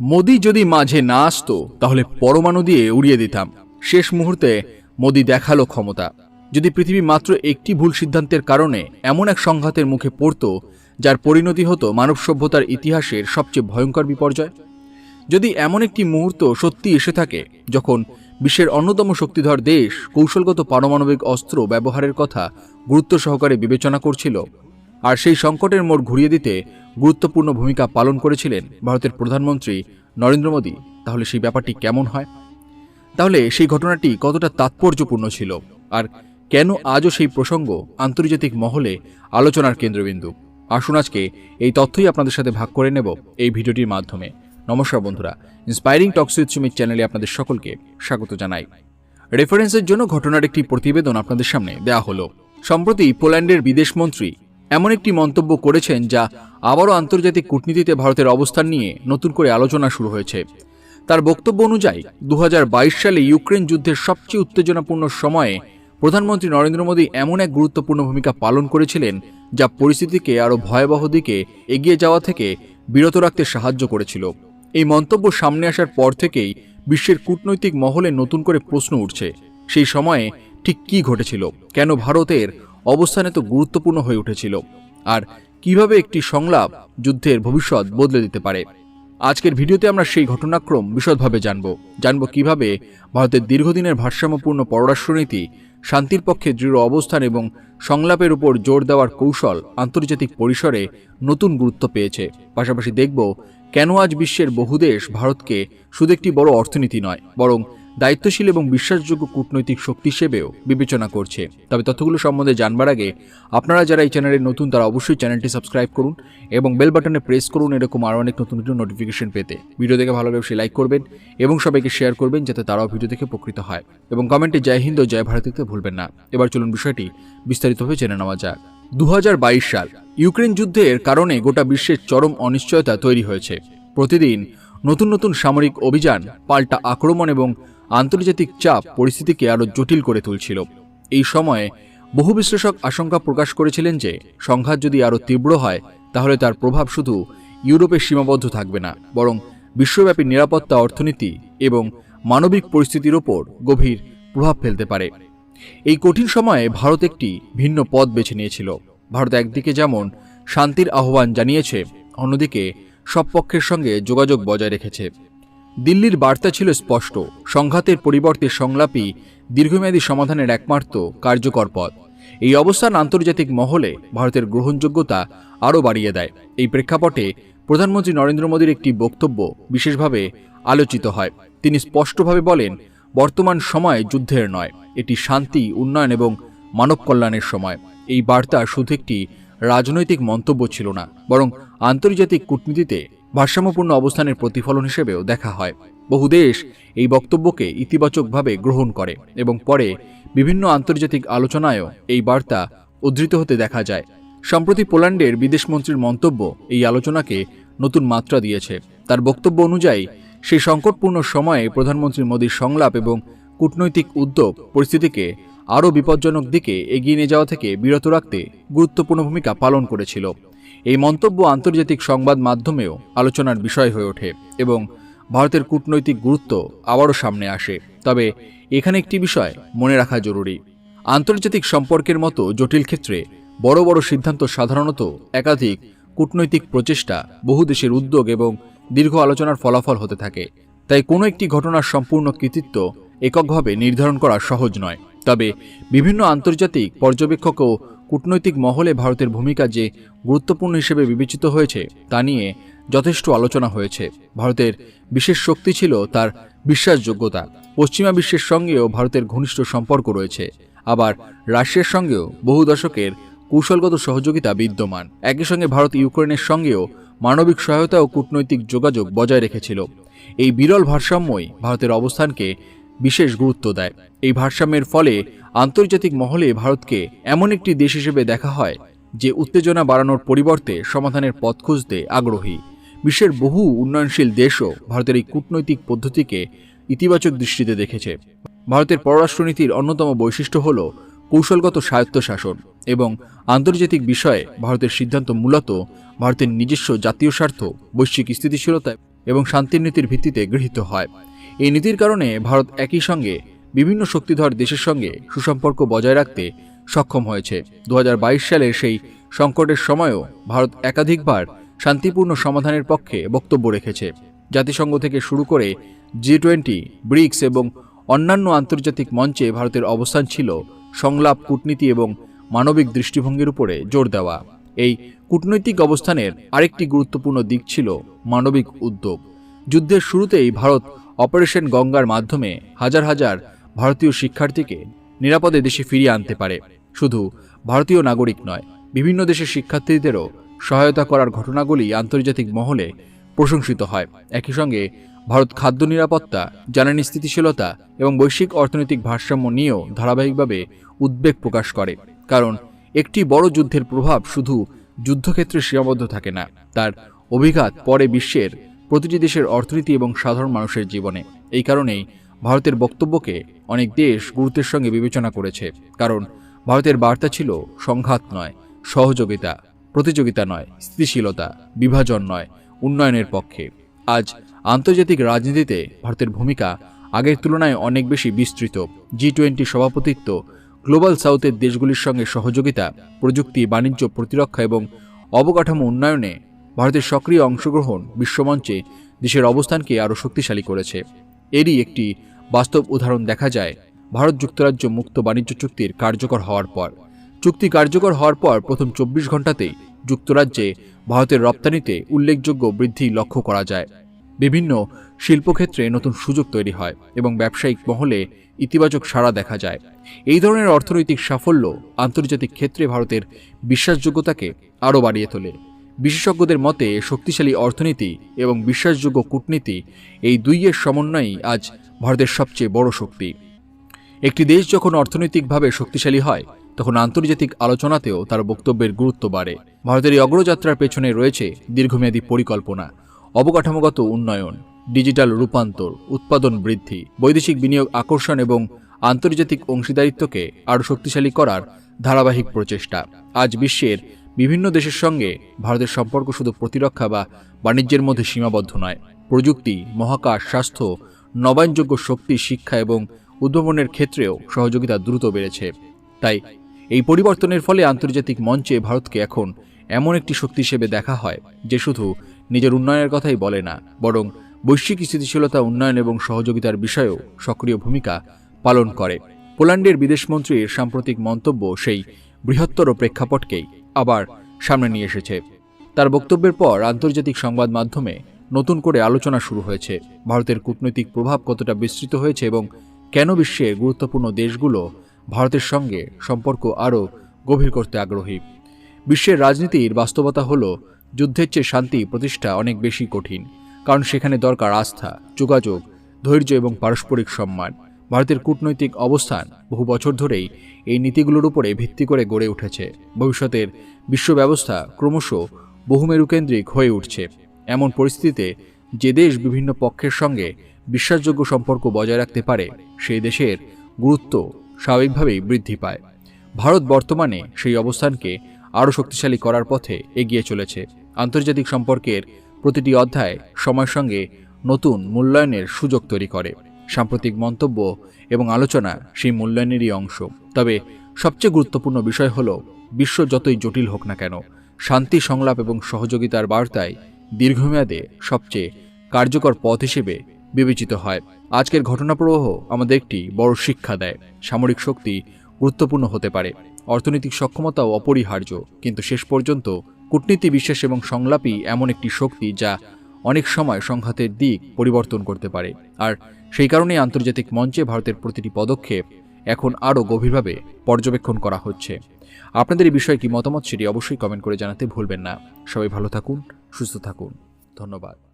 মোদি যদি মাঝে না আসতো তাহলে পরমাণু দিয়ে উড়িয়ে দিতাম। শেষ মুহূর্তে মোদি দেখালো ক্ষমতা। যদি পৃথিবী মাত্র একটি ভুল সিদ্ধান্তের কারণে এমন এক সংঘাতের মুখে পড়ত যার পরিণতি হতো মানব সভ্যতার ইতিহাসের সবচেয়ে ভয়ঙ্কর বিপর্যয়, যদি এমন একটি মুহূর্ত সত্যি এসে থাকে যখন বিশ্বের অন্যতম শক্তিধর দেশ কৌশলগত পারমাণবিক অস্ত্র ব্যবহারের কথা গুরুত্ব সহকারে বিবেচনা করছিল, আর সেই সংকটের মোড় ঘুরিয়ে দিতে গুরুত্বপূর্ণ ভূমিকা পালন করেছিলেন ভারতের প্রধানমন্ত্রী নরেন্দ্র মোদী, তাহলে সেই ব্যাপারটি কেমন হয়? তাহলে সেই ঘটনাটি কতটা তাৎপর্যপূর্ণ ছিল, আর কেন আজও সেই প্রসঙ্গ আন্তর্জাতিক মহলে আলোচনার কেন্দ্রবিন্দু? আসুন আজকে এই তথ্যই আপনাদের সাথে ভাগ করে নেব এই ভিডিওটির মাধ্যমে। নমস্কার বন্ধুরা, ইন্সপায়ারিং টকস উইথ সুমিত চ্যানেলে আপনাদের সকলকে স্বাগত জানাই। রেফারেন্সের জন্য ঘটনার একটি প্রতিবেদন আপনাদের সামনে দেয়া হলো। সম্প্রতি পোল্যান্ডের বিদেশমন্ত্রী এমন একটি মন্তব্য করেছেন যা আবারও আন্তর্জাতিক কূটনীতিতে ভারতের অবস্থান নিয়ে নতুন করে আলোচনা শুরু হয়েছে। তার বক্তব্য অনুযায়ী 2022 সালে ইউক্রেন যুদ্ধের সবচেয়ে উত্তেজনাপূর্ণ সময়ে প্রধানমন্ত্রী নরেন্দ্র মোদী এমন এক গুরুত্বপূর্ণ ভূমিকা পালন করেছিলেন যা পরিস্থিতিকে আরও ভয়াবহ দিকে এগিয়ে যাওয়া থেকে বিরত রাখতে সাহায্য করেছিল। এই মন্তব্য সামনে আসার পর থেকেই বিশ্বের কূটনৈতিক মহলে নতুন করে প্রশ্ন উঠছে, সেই সময়ে ঠিক কী ঘটেছিল, কেন ভারতের অবস্থান এত গুরুত্বপূর্ণ হয়ে উঠেছিল, আর কিভাবে একটি সংলাপ যুদ্ধের ভবিষ্যৎ বদলে দিতে পারে। আজকের ভিডিওতে আমরা সেই ঘটনাক্রম বিশদভাবে জানব কিভাবে ভারতের দীর্ঘদিনের ভারসাম্যপূর্ণ পররাষ্ট্রনীতি, শান্তির পক্ষে দৃঢ় অবস্থান এবং সংলাপের উপর জোর দেওয়ার কৌশল আন্তর্জাতিক পরিসরে নতুন গুরুত্ব পেয়েছে। পাশাপাশি দেখব কেন আজ বিশ্বের বহু দেশ ভারতকে শুধু একটি বড় অর্থনীতি নয়, বরং দায়িত্বশীল এবং বিশ্বাসযোগ্য কূটনৈতিক শক্তি হিসেবেও বিবেচনা করছে। তবে তথ্যগুলো সম্বন্ধে জানবার আগে আপনারা যারা এই চ্যানেলে নতুন তারা অবশ্যই চ্যানেলটি সাবস্ক্রাইব করুন এবং বেল বাটনে প্রেস করুন এরকম আরও অনেক নতুন নতুন নোটিফিকেশন পেতে। ভিডিও দেখে ভালো লাগলে লাইক করবেন এবং সবাইকে শেয়ার করবেন যাতে তারাও ভিডিও দেখে উপকৃত হয়, এবং কমেন্টে জয় হিন্দ ও জয় ভারত লিখতে ভুলবেন না। এবার চলুন বিষয়টি বিস্তারিতভাবে জেনে নেওয়া যাক। 2022 সাল ইউক্রেন যুদ্ধের কারণে গোটা বিশ্বের চরম অনিশ্চয়তা তৈরি হয়েছে। প্রতিদিন নতুন নতুন সামরিক অভিযান, পাল্টা আক্রমণ এবং আন্তর্জাতিক চাপ পরিস্থিতিকে আরও জটিল করে তুলছিল। এই সময়ে বহু বিশ্লেষক আশঙ্কা প্রকাশ করেছিলেন যে সংঘাত যদি আরও তীব্র হয় তাহলে তার প্রভাব শুধু ইউরোপে সীমাবদ্ধ থাকবে না, বরং বিশ্বব্যাপী নিরাপত্তা, অর্থনীতি এবং মানবিক পরিস্থিতির ওপর গভীর প্রভাব ফেলতে পারে। এই কঠিন সময়ে ভারত একটি ভিন্ন পথ বেছে নিয়েছিল। ভারত একদিকে যেমন শান্তির আহ্বান জানিয়েছে, অন্যদিকে সব পক্ষের সঙ্গে যোগাযোগ বজায় রেখেছে। দিল্লির বার্তা ছিল স্পষ্ট, সংঘাতের পরিবর্তে সংলাপই দীর্ঘমেয়াদী সমাধানের একমাত্র কার্যকর পথ। এই অবস্থান আন্তর্জাতিক মহলে ভারতের গ্রহণযোগ্যতা আরও বাড়িয়ে দেয়। এই প্রেক্ষাপটে প্রধানমন্ত্রী নরেন্দ্র মোদীর একটি বক্তব্য বিশেষভাবে আলোচিত হয়। তিনি স্পষ্টভাবে বলেন, বর্তমান সময় যুদ্ধের নয়, এটি শান্তি, উন্নয়ন এবং মানব কল্যাণের সময়। এই বার্তা শুধু একটি রাজনৈতিক মন্তব্য ছিল না, বরং আন্তর্জাতিক কূটনীতিতে ভারসাম্যপূর্ণ অবস্থানের প্রতিফলন হিসেবেও দেখা হয়। বহু দেশ এই বক্তব্যকে ইতিবাচকভাবে গ্রহণ করে এবং পরে বিভিন্ন আন্তর্জাতিক আলোচনায়ও এই বার্তা উদ্ধৃত হতে দেখা যায়। সম্প্রতি পোল্যান্ডের বিদেশমন্ত্রীর মন্তব্য এই আলোচনাকে নতুন মাত্রা দিয়েছে। তার বক্তব্য অনুযায়ী সেই সংকটপূর্ণ সময়ে প্রধানমন্ত্রী মোদীর সংলাপ এবং কূটনৈতিক উদ্যোগ পরিস্থিতিকে আরও বিপজ্জনক দিকে এগিয়ে নিয়ে যাওয়া থেকে বিরত রাখতে গুরুত্বপূর্ণ ভূমিকা পালন করেছিল। এই মন্তব্য আন্তর্জাতিক সংবাদ মাধ্যমেও আলোচনার বিষয় হয়ে ওঠে এবং ভারতের কূটনৈতিক গুরুত্ব আবারও সামনে আসে। তবে এখানে একটি বিষয় মনে রাখা জরুরি, আন্তর্জাতিক সম্পর্কের মতো জটিল ক্ষেত্রে বড় বড় সিদ্ধান্ত সাধারণত একাধিক কূটনৈতিক প্রচেষ্টা, বহু দেশের উদ্যোগ এবং দীর্ঘ আলোচনার ফলাফল হতে থাকে। তাই কোনো একটি ঘটনার সম্পূর্ণ কৃতিত্ব এককভাবে নির্ধারণ করা সহজ নয়। তবে বিভিন্ন আন্তর্জাতিক পর্যবেক্ষক ও কূটনৈতিক মহলে ভারতের ভূমিকা যে গুরুত্বপূর্ণ হিসেবে বিবেচিত হয়েছে তা নিয়ে যথেষ্ট আলোচনা হয়েছে। ভারতের বিশেষ শক্তি ছিল তার বিশ্বাসযোগ্যতা। পশ্চিমা বিশ্বের সঙ্গেও ভারতের ঘনিষ্ঠ সম্পর্ক রয়েছে, আবার রাশিয়ার সঙ্গেও বহু দশকের কৌশলগত সহযোগিতা বিদ্যমান। একই সঙ্গে ভারত ইউক্রেনের সঙ্গেও মানবিক সহায়তা ও কূটনৈতিক যোগাযোগ বজায় রেখেছিল। এই বিরল ভারসাম্যই ভারতের অবস্থানকে বিশেষ গুরুত্ব দেয়। এই ভারসাম্যের ফলে আন্তর্জাতিক মহলে ভারতকে এমন একটি দেশ হিসেবে দেখা হয় যে উত্তেজনা বাড়ানোর পরিবর্তে সমাধানের পথ খুঁজতে আগ্রহী। বিশ্বের বহু উন্নয়নশীল দেশও ভারতের এই কূটনৈতিক পদ্ধতিকে ইতিবাচক দৃষ্টিতে দেখেছে। ভারতের পররাষ্ট্রনীতির অন্যতম বৈশিষ্ট্য হল কৌশলগত স্বায়ত্তশাসন এবং আন্তর্জাতিক বিষয়ে ভারতের সিদ্ধান্ত মূলত ভারতের নিজস্ব জাতীয় স্বার্থ, বৈশ্বিক স্থিতিশীলতা এবং শান্তির নীতির ভিত্তিতে গৃহীত হয়। এই নীতির কারণে ভারত একই সঙ্গে বিভিন্ন শক্তিধর দেশের সঙ্গে সুসম্পর্ক বজায় রাখতে সক্ষম হয়েছে। 2022 সালের সেই সংকটের সময়ও ভারত একাধিকবার শান্তিপূর্ণ সমাধানের পক্ষে বক্তব্য রেখেছে। জাতিসংঘ থেকে শুরু করে G20, ব্রিক্স এবং অন্যান্য আন্তর্জাতিক মঞ্চে ভারতের অবস্থান ছিল সংলাপ, কূটনীতি এবং মানবিক দৃষ্টিভঙ্গির উপরে জোর দেওয়া। এই কূটনৈতিক অবস্থানের আরেকটি গুরুত্বপূর্ণ দিক ছিল মানবিক উদ্যোগ। যুদ্ধের শুরুতেই ভারত অপারেশন গঙ্গার মাধ্যমে হাজার হাজার ভারতীয় শিক্ষার্থীকে নিরাপদে দেশে ফিরিয়ে আনতে পারে। শুধু ভারতীয় নাগরিক নয়, বিভিন্ন দেশের শিক্ষার্থীদেরও সহায়তা করার ঘটনাগুলি আন্তর্জাতিক মহলে প্রশংসিত হয়। একই সঙ্গে ভারত খাদ্য নিরাপত্তা, জ্বালানি স্থিতিশীলতা এবং বৈশ্বিক অর্থনৈতিক ভারসাম্য নিয়েও ধারাবাহিকভাবে উদ্বেগ প্রকাশ করে। কারণ একটি বড় যুদ্ধের প্রভাব শুধু যুদ্ধক্ষেত্রে সীমাবদ্ধ থাকে না, তার অভিঘাত পরে বিশ্বের প্রতিটি দেশের অর্থনীতি এবং সাধারণ মানুষের জীবনে। এই কারণেই ভারতের বক্তব্যকে অনেক দেশ গুরুত্বের সঙ্গে বিবেচনা করেছে। কারণ ভারতের বার্তা ছিল সংঘাত নয়, সহযোগিতা; প্রতিযোগিতা নয়, স্থিতিশীলতা; বিভাজন নয়, উন্নয়নের পক্ষে। আজ আন্তর্জাতিক রাজনীতিতে ভারতের ভূমিকা আগের তুলনায় অনেক বেশি বিস্তৃত। G20 সভাপতিত্ব, গ্লোবাল সাউথের দেশগুলির সঙ্গে সহযোগিতা, প্রযুক্তি, বাণিজ্য, প্রতিরক্ষা এবং অবকাঠামো উন্নয়নে ভারতের সক্রিয় অংশগ্রহণ বিশ্বমঞ্চে দেশের অবস্থানকে আরও শক্তিশালী করেছে। এরই একটি বাস্তব উদাহরণ দেখা যায় ভারত যুক্তরাজ্য মুক্ত বাণিজ্য চুক্তির কার্যকর হওয়ার পর। চুক্তি কার্যকর হওয়ার পর প্রথম 24 ঘণ্টাতেই যুক্তরাজ্যে ভারতের রপ্তানিতে উল্লেখযোগ্য বৃদ্ধি লক্ষ্য করা যায়। বিভিন্ন শিল্পক্ষেত্রে নতুন সুযোগ তৈরি হয় এবং ব্যবসায়িক মহলে ইতিবাচক সাড়া দেখা যায়। এই ধরনের অর্থনৈতিক সাফল্য আন্তর্জাতিক ক্ষেত্রে ভারতের বিশ্বাসযোগ্যতাকে আরও বাড়িয়ে তোলে। বিশেষজ্ঞদের মতে শক্তিশালী অর্থনীতি এবং বিশ্বাসযোগ্য কূটনীতি, এই দুইয়ের সমন্বয়ই আজ ভারতের সবচেয়ে বড় শক্তি। একটি দেশ যখন অর্থনৈতিকভাবে শক্তিশালী হয়, তখন আন্তর্জাতিক আলোচনাতেও তার বক্তব্যের গুরুত্ব বাড়ে। ভারতের এই অগ্রযাত্রার পেছনে রয়েছে দীর্ঘমেয়াদী পরিকল্পনা, অবকাঠামোগত উন্নয়ন, ডিজিটাল রূপান্তর, উৎপাদন বৃদ্ধি, বৈদেশিক বিনিয়োগ আকর্ষণ এবং আন্তর্জাতিক অংশীদারিত্বকে আরও শক্তিশালী করার ধারাবাহিক প্রচেষ্টা। আজ বিশ্বের বিভিন্ন দেশের সঙ্গে ভারতের সম্পর্ক শুধু প্রতিরক্ষা বা বাণিজ্যের মধ্যে সীমাবদ্ধ নয়। প্রযুক্তি, মহাকাশ, স্বাস্থ্য, নবায়নযোগ্য শক্তি, শিক্ষা এবং উদ্ভাবনের ক্ষেত্রেও সহযোগিতা দ্রুত বেড়েছে। তাই এই পরিবর্তনের ফলে আন্তর্জাতিক মঞ্চে ভারতকে এখন এমন একটি শক্তি হিসেবে দেখা হয় যে শুধু নিজের উন্নয়নের কথাই বলে না, বরং বৈশ্বিক স্থিতিশীলতা, উন্নয়ন এবং সহযোগিতার বিষয়েও সক্রিয় ভূমিকা পালন করে। পোল্যান্ডের বিদেশমন্ত্রীর সাম্প্রতিক মন্তব্য সেই বৃহত্তর প্রেক্ষাপটকেই আবার সামনে নিয়ে এসেছে। তার বক্তব্যের পর আন্তর্জাতিক সংবাদ মাধ্যমে নতুন করে আলোচনা শুরু হয়েছে ভারতের কূটনৈতিক প্রভাব কতটা বিস্তৃত হয়েছে এবং কেন বিশ্বের গুরুত্বপূর্ণ দেশগুলো ভারতের সঙ্গে সম্পর্ক আরও গভীর করতে আগ্রহী। বিশ্বের রাজনীতির বাস্তবতা হল যুদ্ধের চেয়ে শান্তি প্রতিষ্ঠা অনেক বেশি কঠিন, কারণ সেখানে দরকার আস্থা, যোগাযোগ, ধৈর্য এবং পারস্পরিক সম্মান। ভারতের কূটনৈতিক অবস্থান বহু বছর ধরেই এই নীতিগুলোর উপরে ভিত্তি করে গড়ে উঠেছে। ভবিষ্যতের বিশ্ব ব্যবস্থা ক্রমশ বহুমেরুকেন্দ্রিক হয়ে উঠছে। এমন পরিস্থিতিতে যে দেশ বিভিন্ন পক্ষের সঙ্গে বিশ্বাসযোগ্য সম্পর্ক বজায় রাখতে পারে, সেই দেশের গুরুত্ব স্বাভাবিকভাবেই বৃদ্ধি পায়। ভারত বর্তমানে সেই অবস্থানকে আরও শক্তিশালী করার পথে এগিয়ে চলেছে। আন্তর্জাতিক সম্পর্কের প্রতিটি অধ্যায় সময়ের সঙ্গে নতুন মূল্যায়নের সুযোগ তৈরি করে। সাম্প্রতিক মন্তব্য এবং আলোচনা সেই মূল্যায়নেরই অংশ। তবে সবচেয়ে গুরুত্বপূর্ণ বিষয় হল, বিশ্ব যতই জটিল হোক না কেন, শান্তি, সংলাপ এবং সহযোগিতার বার্তায় দীর্ঘমেয়াদে সবচেয়ে কার্যকর পথ হিসেবে বিবেচিত হয়। আজকের ঘটনাপ্রবাহ আমাদের একটি বড় শিক্ষা দেয়। সামরিক শক্তি গুরুত্বপূর্ণ হতে পারে, অর্থনৈতিক সক্ষমতাও অপরিহার্য, কিন্তু শেষ পর্যন্ত কূটনীতি, বিশ্বাস এবং সংলাপই এমন একটি শক্তি যা অনেক সময় সংঘাতের দিক পরিবর্তন করতে পারে। আর সেই কারণেই আন্তর্জাতিক মঞ্চে ভারতের প্রতিটি পদক্ষেপ এখন আরও গভীরভাবে পর্যবেক্ষণ করা হচ্ছে। আপনাদের এই বিষয়ে কি মতামত, সেটি অবশ্যই কমেন্ট করে জানাতে ভুলবেন না। সবাই ভালো থাকুন, সুস্থ থাকুন। ধন্যবাদ।